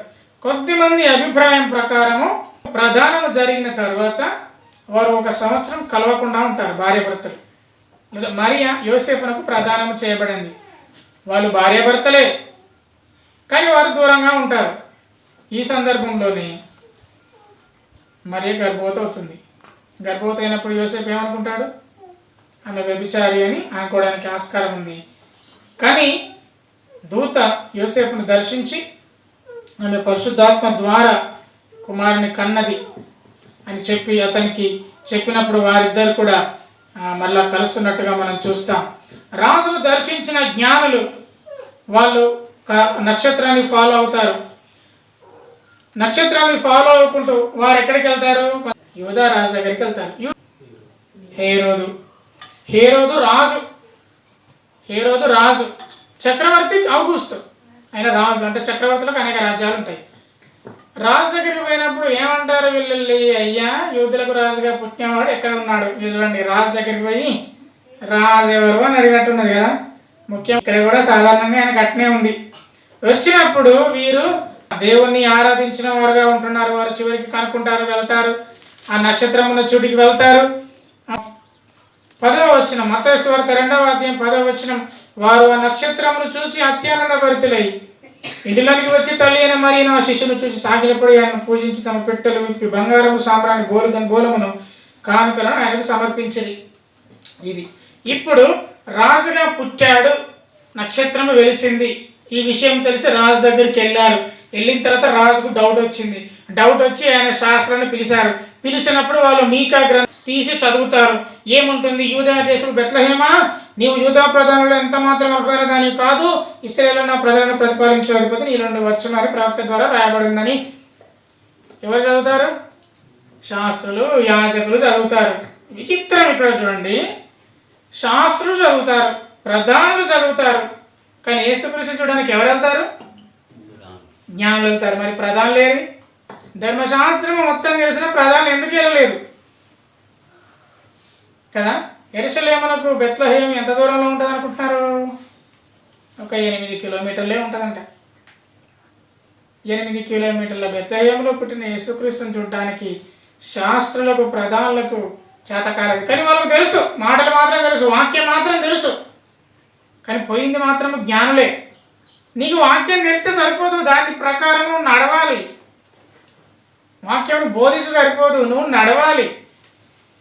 కొద్దిమంది అభిప్రాయం ప్రకారము ప్రధానము జరిగిన తర్వాత వారు 1 సంవత్సరం కలవకుండా ఉంటారు భార్యాభర్తలు. మరియా యోసేపునకు ప్రధానము చేయబడింది. వాళ్ళు భార్యాభర్తలే, కానీ వారు దూరంగా ఉంటారు. ఈ సందర్భంలోనే మరియ గర్భవతి అవుతుంది. గర్భవతి అయినప్పుడు యోసేపు ఏమనుకుంటాడు? ఆమె వ్యభిచారి అని అనుకోవడానికి ఆస్కారం ఉంది. కానీ దూత యోసేపును దర్శించి ఆమె పరిశుద్ధాత్మ ద్వారా కుమారుని కన్నది అని చెప్పి అతనికి చెప్పినప్పుడు వారిద్దరు కూడా మళ్ళా కలుస్తున్నట్టుగా మనం చూస్తాం. రాజును దర్శించిన జ్ఞానులు వాళ్ళు నక్షత్రాన్ని ఫాలో అవుతారు. నక్షత్రాన్ని ఫాలో అవుకుంటూ వారు ఎక్కడికి వెళ్తారు? యూదా రాజు దగ్గరికి వెళ్తారు. హేరోదు రాజు, చక్రవర్తి ఔగుస్తు. ఆయన రాజు అంటే చక్రవర్తులకు అనేక రాజ్యాలు ఉంటాయి. రాజు దగ్గరికి పోయినప్పుడు ఏమంటారు వీళ్ళు? అయ్యా, యూదులకు రాజుగా పుట్టినవాడు ఎక్కడ ఉన్నాడు? చూడండి, రాజు దగ్గరికి పోయి రాజు ఎవరు అని అడిగినట్టున్నది కదా. ముఖ్యం ఇక్కడ కూడా సాధారణంగా ఆయన అట్నే ఉంది. వచ్చినప్పుడు వీరు దేవుణ్ణి ఆరాధించిన వారుగా ఉంటున్నారు. వారు చివరికి కనుక్కుంటారు, వెళ్తారు, ఆ నక్షత్రమున్న చోటికి వెళ్తారు. 10వ వచనం, మత్తయి సువార్త 2వ అధ్యాయం 10వ వచనం, వారు ఆ నక్షత్రమును చూసి అత్యానంద భరితులై ఇంటిలోనికి వచ్చి తల్లి అయిన మరియను ఆ శిష్యును చూసి సాగిలపడి ఆయనను పూజించి తమ పెట్టెలు విప్పి బంగారము సాంబ్రాణి గోలమును కానుకలను ఆయనకు సమర్పించింది. ఇది ఇప్పుడు రాజుగా పుట్టాడు, నక్షత్రము వెలిసింది. ఈ విషయం తెలిసి రాజు దగ్గరికి వెళ్ళారు. వెళ్ళిన తర్వాత రాజుకు డౌట్ వచ్చి ఆయన శాస్త్రాన్ని పిలిచినప్పుడు వాళ్ళు మీకా గ్రంథం తీసి చదువుతారు. ఏముంటుంది? యూదా దేశం బెత్లెహేమా, నీవు యూదా ప్రధానులు ఎంత మాత్రం అల్పమైన దాని కాదు, ఇశ్రాయేలు నా ప్రజలను ప్రతిపాదించకపోతే నీ నుండి వచ్చునని ప్రవక్త ద్వారా రాయబడిందని ఎవరు చదువుతారు? శాస్త్రులు, యాజకులు చదువుతారు. విచిత్రం ఇక్కడ చూడండి, శాస్త్రులు చదువుతారు, ప్రధానులు చదువుతారు, కానీ యేసుక్రీస్తుని చూడడానికి ఎవరు వెళ్తారు? జ్ఞానులు వెళ్తారు. మరి ప్రధానులు లేరు. ధర్మశాస్త్రం మొత్తం తెలిసిన ప్రధానులు ఎందుకు వెళ్ళలేదు కదా? యెరూషలేమునకు బెత్లెహేము ఎంత దూరంలో ఉంటుంది అనుకుంటున్నారు? ఒక 8 కిలోమీటర్లే ఉంటుందంట. 8 కిలోమీటర్ల బెత్లెహేములో పుట్టిన యేసుక్రీస్తుని చూడడానికి శాస్త్రులకు, ప్రధానులకు చేత కాలేదు. కానీ వాళ్ళకు తెలుసు, మాటలు మాత్రం తెలుసు, వాక్యం మాత్రం తెలుసు, కానీ పోయింది మాత్రం జ్ఞానులే. నీకు వాక్యం తెలిస్తే సరిపోదు, దాని ప్రకారం నువ్వు నడవాలి. వాక్యం బోధిస్తే సరిపోదు, నువ్వు నడవాలి.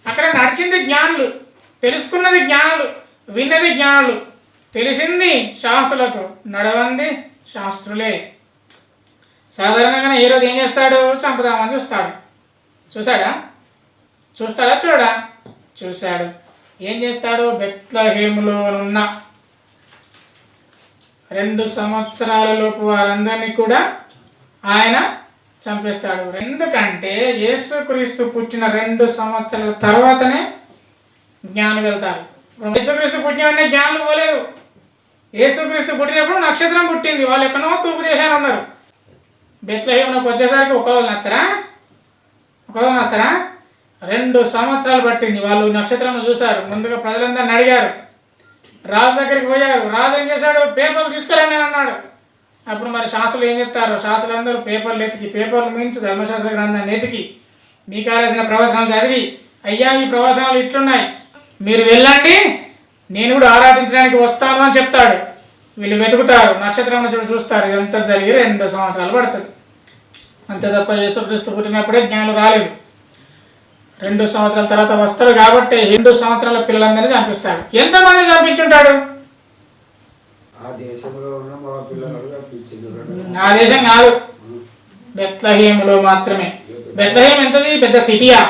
అక్కడ నడిచింది జ్ఞానులు, తెలుసుకున్నది జ్ఞానులు, విన్నది జ్ఞానులు, తెలిసింది శాస్త్రులకు, నడవంది శాస్త్రులే. సాధారణంగా ఏ రోజు ఏం చేస్తాడు? చంపుదామని చూస్తాడా? చూశాడు. ఏం చేస్తాడు? బెత్లెహేములో ఉన్న 2 సంవత్సరాలలోపు వారందరినీ కూడా ఆయన చంపేస్తాడు. ఎందుకంటే యేసుక్రీస్తు పుట్టిన 2 సంవత్సరాల తర్వాతనే జ్ఞానులు వెళ్తారు. యేసుక్రీస్తు పుట్టినవన్నీ జ్ఞానులు పోలేదు. యేసుక్రీస్తు పుట్టినప్పుడు నక్షత్రం పుట్టింది, వాళ్ళు ఎక్కడో తూర్పు దేశాలు ఉన్నారు. బెత్లెహేమునకు వచ్చేసరికి ఒక రోజు వస్తారా? 2 సంవత్సరాలు పట్టింది. వాళ్ళు నక్షత్రం చూశారు. ముందుగా ప్రజలందరిని అడిగారు, రాజు దగ్గరికి పోయారు. రాజు ఏం చేశాడు? పేపర్లు తీసుకురండి అని అన్నాడు. అప్పుడు మరి శాస్త్రులు ఏం చెప్తారు? శాస్త్రులందరూ పేపర్లు మీన్స్ ధర్మశాస్త్ర గ్రంథాన్ని ఎతికి మీకు రాసిన ప్రవచనాలు చదివి, అయ్యా ఈ ప్రవచనాలు ఇట్లున్నాయి, మీరు వెళ్ళండి, నేను కూడా ఆరాధించడానికి వస్తాను అని చెప్తాడు. వీళ్ళు వెతుకుతారు, నక్షత్రం చూస్తారు. ఇదంతా జరిగి 2 సంవత్సరాలు పడుతుంది. అంతే తప్ప యేసుక్రీస్తు పుట్టినప్పుడే జ్ఞానులు రాలేదు. 2 సంవత్సరాల తర్వాత వస్తారు కాబట్టి 2 సంవత్సరాల పిల్లలందరినీ చంపిస్తాడు. ఎంతమంది చంపించుంటాడు? ఆ దేశం కాదు, బెత్లెహేములో మాత్రమే. బెత్లెహేం ఎంతది? పెద్ద సిటీయా?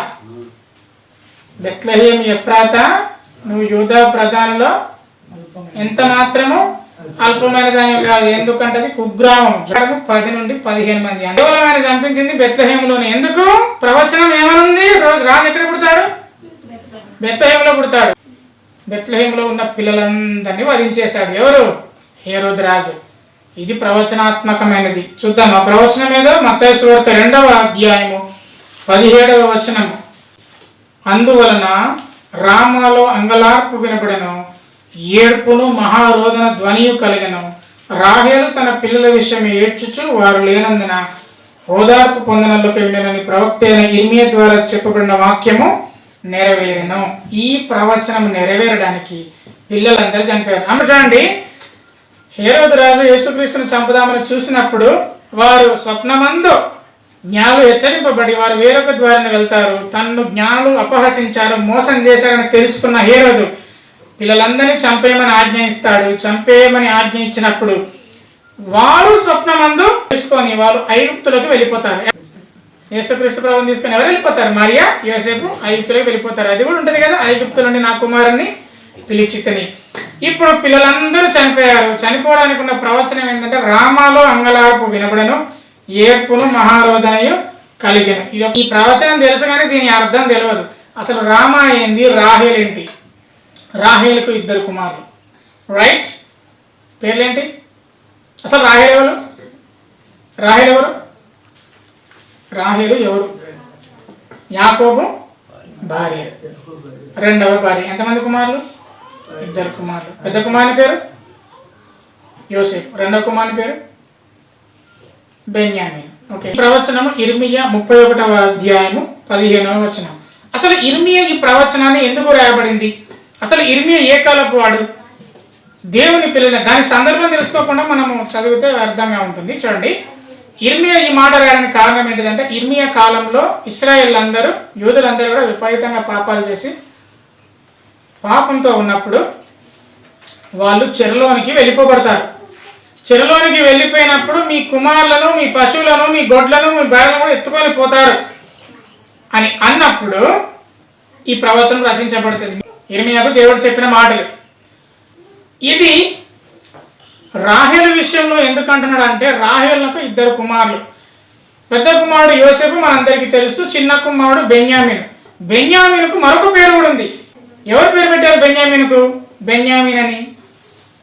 బెత్లెహేం ఎఫ్రాతా, నువ్వు యూదా ప్రధానంలో ఎంత మాత్రము అల్పమైన ధాన్యం కాదు. ఎందుకంటే అది కుగ్రామం. 10 నుండి 15 మంది. అందువల్ల ఆయన చంపించింది బెత్లెహేములోనే. ఎందుకు? ప్రవచనం ఏమనుంది? రాజు ఎక్కడ పుడతాడు? బెత్లెహేములో పుడతాడు. బెత్లెహేములో ఉన్న పిల్లలందరినీ వధించేశాడు. ఎవరు? హేరోదు రాజు. ఇది ప్రవచనాత్మకమైనది. చూద్దాం ఆ ప్రవచనం ఏదో. మత్తయి సువార్త 2వ అధ్యాయము 17వ వచనము. అందువలన రామాలో అంగలార్పు వినబడెను, ఏడ్పును మహారోదన ధ్వనియు కలిగెను. రాహేలు తన పిల్లల విషయం ఏడ్చుచు వారు లేనందున ఓదార్పు పొందనలకు వెళ్ళినని ప్రవక్త అయిన ఇర్మియా ద్వారా చెప్పబడిన వాక్యము నెరవేరెను. ఈ ప్రవచనం నెరవేరడానికి పిల్లలందరూ చనిపోయారు. చూడండి, హేరోదు రాజు యేసుక్రీస్తును చంపుదామని చూసినప్పుడు వారు స్వప్నమందు జ్ఞానులు హెచ్చరింపబడి వారు వేరొక ద్వారానే వెళ్తారు. తన్ను జ్ఞానులు అపహసించారు, మోసం చేశారని తెలుసుకున్న హేరోదు పిల్లలందరినీ చంపేయమని ఆజ్ఞ ఇస్తాడు. చంపేయమని ఆజ్ఞ ఇచ్చినప్పుడు వారు స్వప్నమందు తెలుసుకొని వారు ఐగుప్తులకు వెళ్ళిపోతారు. యేసుక్రీస్తు ప్రభువుని తీసుకొని ఎవరు వెళ్ళిపోతారు? మరియా, యోసేపు ఐగుప్తులకు వెళ్ళిపోతారు. అది కూడా ఉంటుంది కదా, ఐగుప్తు నుండి నా కుమారుని పిలిచితిని. ఇప్పుడు పిల్లలందరూ చనిపోయారు. చనిపోవడానికి ఉన్న ప్రవచనం ఏంటంటే రామాలో అంగలార్పు వినబడను, ఏర్పును మహారోదనయు కలిగెను. ఈ ప్రవచనం తెలుసు కానీ దీని అర్థం తెలియదు. అసలు రామ ఏంది, రాహేల్ ఏంటి? రాహేలుకు 2 కుమారులు, రైట్? పేర్లేంటి? అసలు రాహేల్ ఎవరు? రాహేల్ ఎవరు? రాహేలు ఎవరు? యాకోబు భార్య, 2వ భార్య. ఎంతమంది కుమారులు? 2 కుమారులు. పెద్ద కుమారుని పేరు యోసేపు, 2వ కుమారుని పేరు బెన్యామీన్. ఓకే. ప్రవచనము ఇర్మియా 31వ అధ్యాయము 15వ వచనం. అసలు ఇర్మియా ఈ ప్రవచనాన్ని ఎందుకు రాయబడింది? అసలు ఇర్మియా ఏ కాలపు వాడు? దేవుని పిల్లలు. దాని సందర్భం తెలుసుకోకుండా మనము చదివితే అర్థంగా ఉంటుంది. చూడండి, ఇర్మియా ఈ మాట రాయడానికి కారణం ఏంటిదంటే ఇర్మియా కాలంలో ఇశ్రాయేల్ అందరూ, యూదులందరూ కూడా విపరీతంగా పాపాలు చేసి పాపంతో ఉన్నప్పుడు వాళ్ళు చెరలోనికి వెళ్ళిపోబడతారు. చెరలోనికి వెళ్ళిపోయినప్పుడు మీ కుమారులను, మీ పశువులను, మీ గొడ్లను, మీ బయలను కూడా ఎత్తుకొని పోతారు అని అన్నప్పుడు ఈ ప్రవచనం రచించబడుతుంది. ఇర్మియాకు దేవుడు చెప్పిన మాటలు. ఇది రాహేలు విషయంలో ఎందుకు అంటున్నాడు అంటే రాహేలుకు 2 కుమారులు. పెద్ద కుమారుడు యోసేపు మనందరికీ తెలుసు, చిన్న కుమారుడు బెన్యామీను. బెన్యామీనుకు మరొక పేరు కూడా ఉంది. ఎవరు పేరు పెట్టారు బెన్యామీనుకు? బెన్యామీన్ అని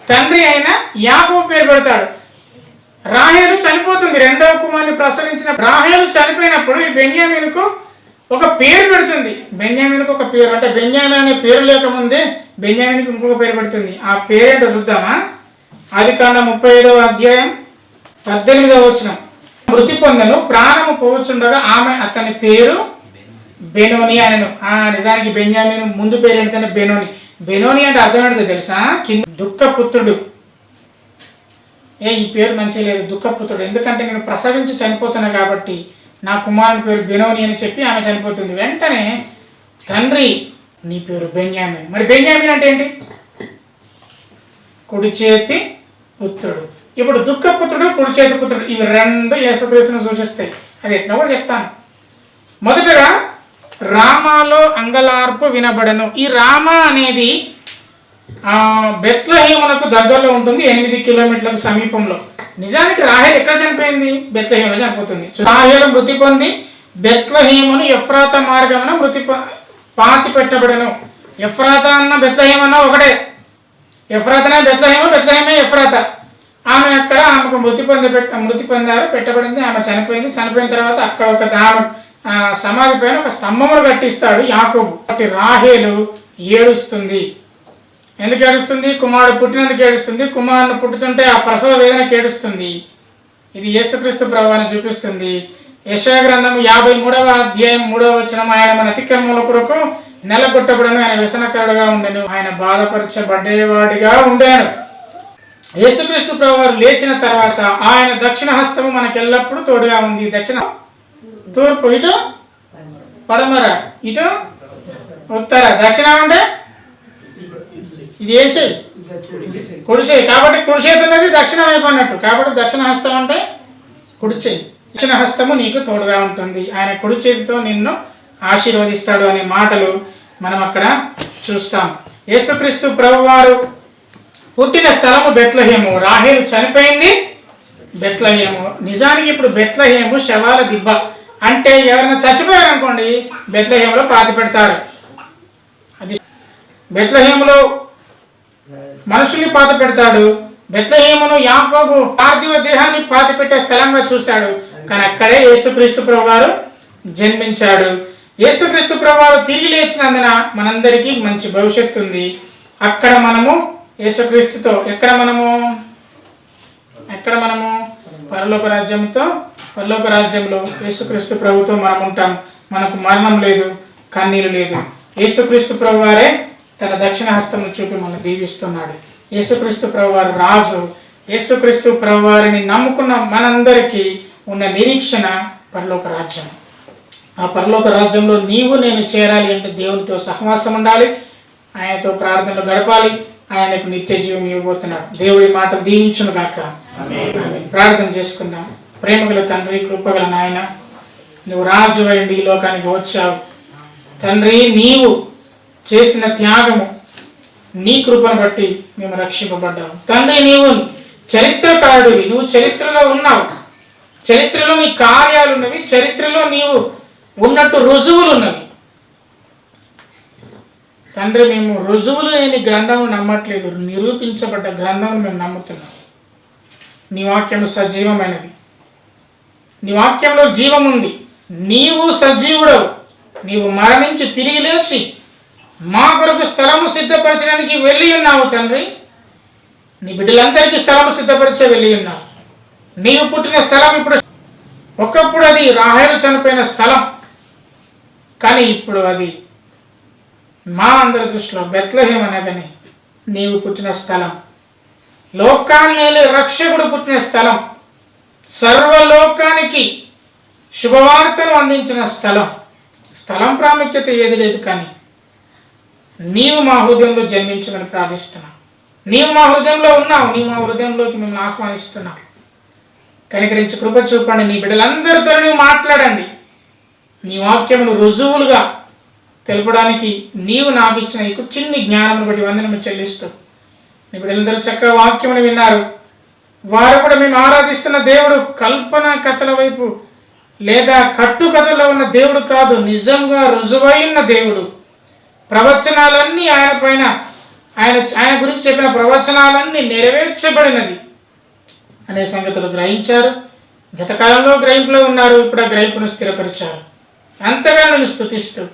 తండ్రి అయిన యాకోబు పేరు పెడతాడు. రాహేలు చనిపోతుంది, 2వ కుమారుని ప్రసవించిన రాహేలు చనిపోయినప్పుడు ఈ బెన్యామీనుకు ఒక పేరు పెడుతుంది. బెన్యామీనుకు ఒక పేరు, అంటే బెన్యామీన్ అనే పేరు లేకముందే బెన్యామీన్కి ఇంకొక పేరు పెడుతుంది. ఆ పేరేంటో చూద్దామా? ఆదికాండం 35వ అధ్యాయం 18వ వచనం. మృతి పొందను, ప్రాణము పోవచ్చుండగా ఆమె అతని పేరు బెనోని అనను. నిజానికి బెన్యామీను ముందు పేరు ఏంటంటే బెనోని. బెనోని అంటే అర్థం ఏంటో తెలుసా? దుఃఖపుత్రుడు. ఈ పేరు మంచిగా లేదు, దుఃఖపుత్రుడు. ఎందుకంటే నేను ప్రసవించి చనిపోతున్నా కాబట్టి నా కుమారుని పేరు బెనోని అని చెప్పి ఆమె చనిపోతుంది. వెంటనే తండ్రి నీ పేరు బెన్యామీన్. మరి బెన్యామీన్ అంటే ఏంటి? కుడి చేతి పుత్రుడు. ఇప్పుడు దుఃఖపుత్రుడు, కుడి చేతి పుత్రుడు, ఇవి 2 యేసుక్రీస్తును సూచిస్తాయి. అది ఎట్లా కూడా చెప్తాను. మొదటగా రామాలో అంగలార్పు వినబడను. ఈ రామ అనేది బెత్లెహేమునకు దగ్గరలో ఉంటుంది, 8 కిలోమీటర్లకు సమీపంలో. నిజానికి రాహేల్ ఎక్కడ చనిపోయింది? బెత్లెహేములో చనిపోతుంది. రాహేలు మృతి పొంది బెత్లెహేమును ఎఫ్రాతా మార్గమున పాతి పెట్టబడను. ఎఫ్రాతా అన్న బెత్లెహేం అన్న ఒకటే. ఎఫ్రాతానే బెత్లెహేము, బెత్లెహేమే ఎఫ్రాతా. ఆమె అక్కడ ఆమెకు మృతి పొందారు, పెట్టబడింది. ఆమె చనిపోయింది. చనిపోయిన తర్వాత అక్కడ ఒక సమాధి పైన ఒక స్తంభమును కట్టిస్తాడు యాకోబు. కాబట్టి రాహేలు ఏడుస్తుంది. ఎందుకు ఏడుస్తుంది? కుమారుడు పుట్టినందుకు ఏడుస్తుంది. కుమారుని పుట్టుతుంటే ఆ ప్రసవ వేదనకు ఏడుస్తుంది. ఇది యేసుక్రీస్తు ప్రభువుని చూపిస్తుంది. యెషయా గ్రంథం 53వ అధ్యాయం 3వ వచనం. ఆయన మన అతిక్రమముల కొరకు నెలగొట్టబడను, ఆయన వ్యసనకరుడుగా ఉండెను, ఆయన బాధపరచబడేవాడిగా ఉండాను. యేసుక్రీస్తు ప్రభువు లేచిన తర్వాత ఆయన దక్షిణ హస్తము మనకు ఎల్లప్పుడూ తోడుగా ఉంది. దక్షిణ, తూర్పు, ఇటు పడమర, ఇటు ఉత్తర. దక్షిణ అంటే ఇది ఏ చేయి? కుడి చేయి. కాబట్టి కుడి చేతి ఉన్నది దక్షిణ వైపు అన్నట్టు. కాబట్టి దక్షిణ హస్తం అంటే కుడి చేయి. దక్షిణ హస్తము నీకు తోడుగా ఉంటుంది, ఆయన కుడి చేతితో నిన్ను ఆశీర్వదిస్తాడు అనే మాటలు మనం అక్కడ చూస్తాం. యేసుక్రీస్తు ప్రభువారు పుట్టిన స్థలము బెత్లెహేము. రాహేలు చనిపోయింది బెత్లెహేము. నిజానికి ఇప్పుడు బెత్లెహేము శవాల దిబ్బ. అంటే ఎవరైనా చచ్చిపోయారనుకోండి బెత్లెహేములో పాతి పెడతారు. అది బెత్లెహేములో మనుషుల్ని పాత పెడతాడు. బెత్లెహేమును యాకోబు పార్థివ దేహాన్ని పాతి పెట్టే స్థలంగా చూశాడు. కానీ అక్కడే యేసుక్రీస్తు ప్రభువారు జన్మించాడు. యేసుక్రీస్తు ప్రభువారు తిరిగి లేచినందున మనందరికీ మంచి భవిష్యత్తు ఉంది. అక్కడ మనము యేసుక్రీస్తుతో ఎక్కడ మనము పరలోక రాజ్యంలో యేసుక్రీస్తు ప్రభుతో మనం ఉంటాం. మనకు మరణం లేదు, కన్నీరు లేదు. యేసుక్రీస్తు ప్రభువారే తన దక్షిణ హస్తమును చూపి మనం దీవిస్తున్నాడు. యేసుక్రీస్తు ప్రభువారు రాజు. యేసుక్రీస్తు ప్రభువారిని నమ్ముకున్న మనందరికీ ఉన్న నిరీక్షణ పరలోక రాజ్యం. ఆ పరలోక రాజ్యంలో నీవు నేను చేరాలి అంటే దేవునితో సహవాసం ఉండాలి, ఆయనతో ప్రార్థనలు గడపాలి. ఆయనకు నిత్య జీవం ఇవ్వబోతున్నాడు. దేవుడి మాటలు దీవించును గాక. ప్రార్థన చేసుకుందాం. ప్రేమగల తండ్రి, కృపగల నాయన, నువ్వు రాజు అయ్యి ఈ లోకానికి వచ్చావు తండ్రి. నీవు చేసిన త్యాగము, నీ కృపను బట్టి మేము రక్షింపబడ్డాము తండ్రి. నీవు చరిత్రకారుడివి, నువ్వు చరిత్రలో ఉన్నావు. చరిత్రలో నీ కార్యాలు ఉన్నవి, చరిత్రలో నీవు ఉన్నట్టు రుజువులు ఉన్నవి తండ్రి. మేము రుజువులు లేని గ్రంథము నమ్మట్లేదు, నిరూపించబడ్డ గ్రంథము మేము నమ్ముతున్నాం. నీ వాక్యము సజీవమైనది, నీ వాక్యంలో జీవం ఉంది. నీవు సజీవుడవు, నీవు మరణించి తిరిగి లేచి మా కొరకు స్థలము సిద్ధపరచడానికి వెళ్ళి ఉన్నావు తండ్రి. నీ బిడ్డలందరికీ స్థలము సిద్ధపరిచే వెళ్ళి ఉన్నావు. నీవు పుట్టిన స్థలం ఇప్పుడు, ఒకప్పుడు అది రాహేలు చనిపోయిన స్థలం, కానీ ఇప్పుడు అది మా అందరి దృష్టిలో బెత్లెహేం అనగానే నీవు పుట్టిన స్థలం, లోకాన్ని రక్షకుడు పుట్టిన స్థలం, సర్వలోకానికి శుభవార్తను అందించిన స్థలం. స్థలం ప్రాముఖ్యత ఏది లేదు, కానీ నీవు మా హృదయంలో జన్మించమని ప్రార్థిస్తున్నావు. నీవు మా హృదయంలో ఉన్నావు, నీవు మా హృదయంలోకి మిమ్మల్ని ఆహ్వానిస్తున్నావు. కనికరించి కృప చూపండి. నీ బిడ్డలందరితో నువ్వు మాట్లాడండి. నీ వాక్యమును రుజువులుగా తెలపడానికి నీవు నాకు ఇచ్చిన ఈ చిన్ని జ్ఞానమును బట్టి వందనము చెల్లిస్తూ, నీ బిడ్డలందరూ చక్కగా వాక్యమును విన్నారు. వారు కూడా మేము ఆరాధిస్తున్న దేవుడు కల్పన కథల వైపు లేదా కట్టు కథల్లో ఉన్న దేవుడు కాదు, నిజంగా రుజువైన దేవుడు. ప్రవచనాలన్నీ ఆయన పైన, ఆయన గురించి చెప్పిన ప్రవచనాలన్నీ నెరవేర్చబడినది అనే సంగతులు గ్రహించారు. గతకాలంలో గ్రహింపులో ఉన్నారు, ఇప్పుడు ఆ గ్రహింపును స్థిరపరిచారు. అంతగా నేను స్తుతిస్తూ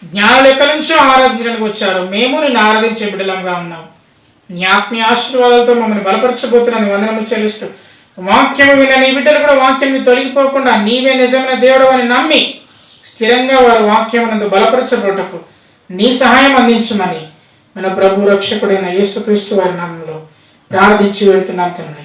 జ్ఞానులు ఎక్కడి నుంచో ఆరాధించడానికి వచ్చారు. మేము నిన్ను ఆరాధించే బిడ్డలంగా ఉన్నాం. నీ ఆత్మీయ ఆశీర్వాదాలతో మమ్మల్ని బలపరచబోతున్నాను వందనము చెల్లిస్తూ, వాక్యము విన్న నీ బిడ్డలు కూడా వాక్యం తొలగిపోకుండా నీవే నిజమైన దేవుడు అని నమ్మి స్థిరంగా వారు వాక్యమునందు బలపరచబోటకు నీ సహాయం అందించమని మన ప్రభు రక్షకుడైన యేసుక్రీస్తు వారి నామములో ప్రార్థించి వెళ్తున్నాం తండ్రి.